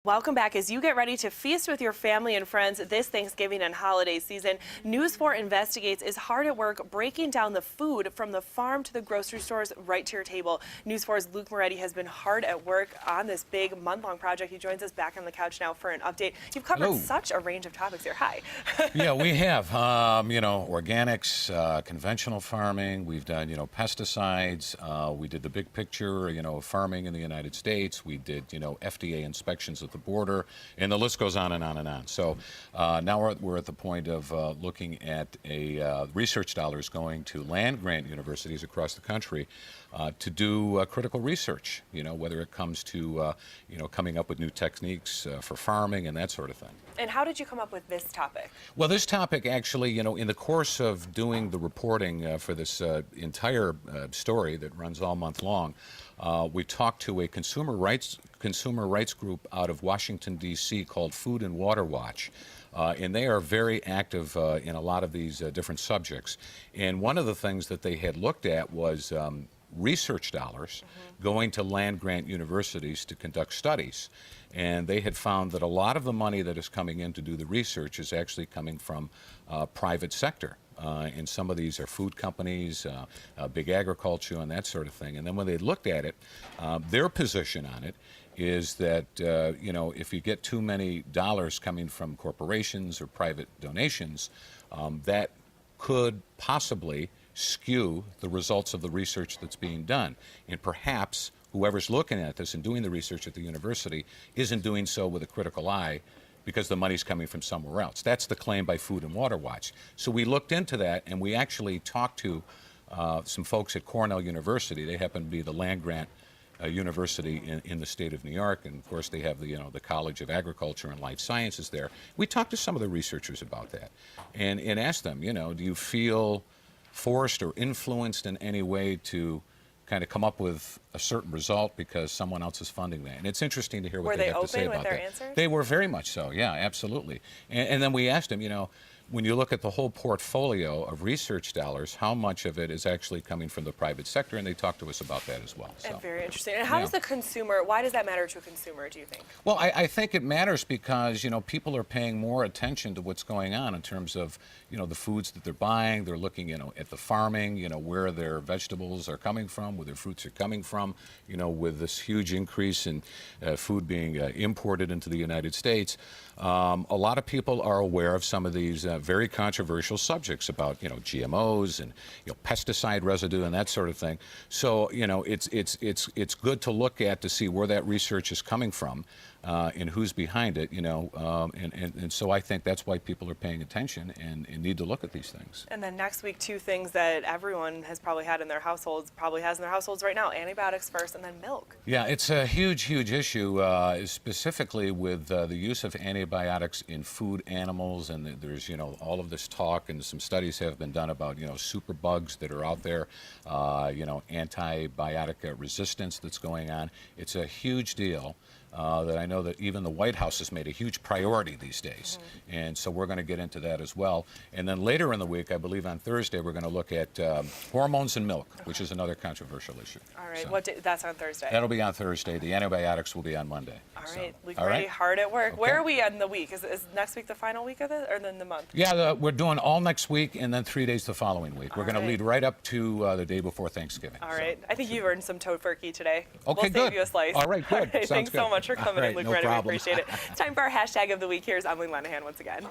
Welcome back. As you get ready to feast with your family and friends this Thanksgiving and holiday season, News 4 Investigates is hard at work breaking down the food from the farm to the grocery stores right to your table. News 4's Luke Moretti has been hard at work on this big month-long project. He joins us back on the couch now for an update. You've covered such a range of topics here. Hi. Yeah, we have, organics, conventional farming. We've done, pesticides. We did the big picture, of farming in the United States. We did, FDA inspections at the border, and the list goes on and on and on. So now we're at the point of looking at research dollars going to land-grant universities across the country to do critical research, whether it comes to, coming up with new techniques for farming and that sort of thing. And how did you come up with this topic? Well, this topic actually, in the course of doing the reporting for this entire story that runs all month long, we talked to a consumer rights group out of Washington, D.C. called Food and Water Watch. And they are very active in a lot of these different subjects. And one of the things that they had looked at was research dollars going to land-grant universities to conduct studies. And they had found that a lot of the money that is coming in to do the research is actually coming from private sector. And some of these are food companies, big agriculture, and that sort of thing. And then when they looked at it, their position on it is that, if you get too many dollars coming from corporations or private donations, that could possibly skew the results of the research that's being done. And perhaps whoever's looking at this and doing the research at the university isn't doing so with a critical eye because the money's coming from somewhere else. That's the claim by Food and Water Watch. So we looked into that, and we actually talked to some folks at Cornell University. They happen to be the land-grant university in the state of New York, and of course they have the the College of Agriculture and Life Sciences there. We talked to some of the researchers about that, and asked them, do you feel forced or influenced in any way to kind of come up with a certain result because someone else is funding that? And it's interesting to hear what they have to say about that. Were they open with their answers? They were very much so, yeah, absolutely. And then we asked them, when you look at the whole portfolio of research dollars, how much of it is actually coming from the private sector? And they talked to us about that as well. So. And very interesting. And how does the consumer, why does that matter to a consumer, do you think? Well, I think it matters because, people are paying more attention to what's going on in terms of, the foods that they're buying. They're looking, at the farming, where their vegetables are coming from, where their fruits are coming from, with this huge increase in food being imported into the United States. A lot of people are aware of some of these very controversial subjects about, GMOs and pesticide residue and that sort of thing. So, it's good to look at to see where that research is coming from and who's behind it, and so I think that's why people are paying attention and need to look at these things. And then next week, two things that everyone has probably had in their households, right now, antibiotics first and then milk. Yeah, it's a huge, huge issue, specifically with the use of antibiotics in food animals, and there's, all of this talk, and some studies have been done about, superbugs that are out there, antibiotic resistance that's going on. It's a huge deal. That I know that even the White House has made a huge priority these days. And so we're going to get into that as well. And then later in the week, I believe on Thursday, we're going to look at hormones in milk, which is another controversial issue. All right, So, that's on Thursday? That'll be on Thursday. The antibiotics will be on Monday. All right, so, Luke, ready, hard at work. Okay. Where are we in the week? Is next week the final week of it, or then the month? Yeah, we're doing all next week and then 3 days the following week. We're going to lead right up to the day before Thanksgiving. All right, I think you've earned some tofurkey today. Okay, we'll good. save you a slice. All right, good. Thanks good. so much for coming in, Luke. No problem. We appreciate it. It's time for our hashtag of the week. Here's Emily Lenahan once again.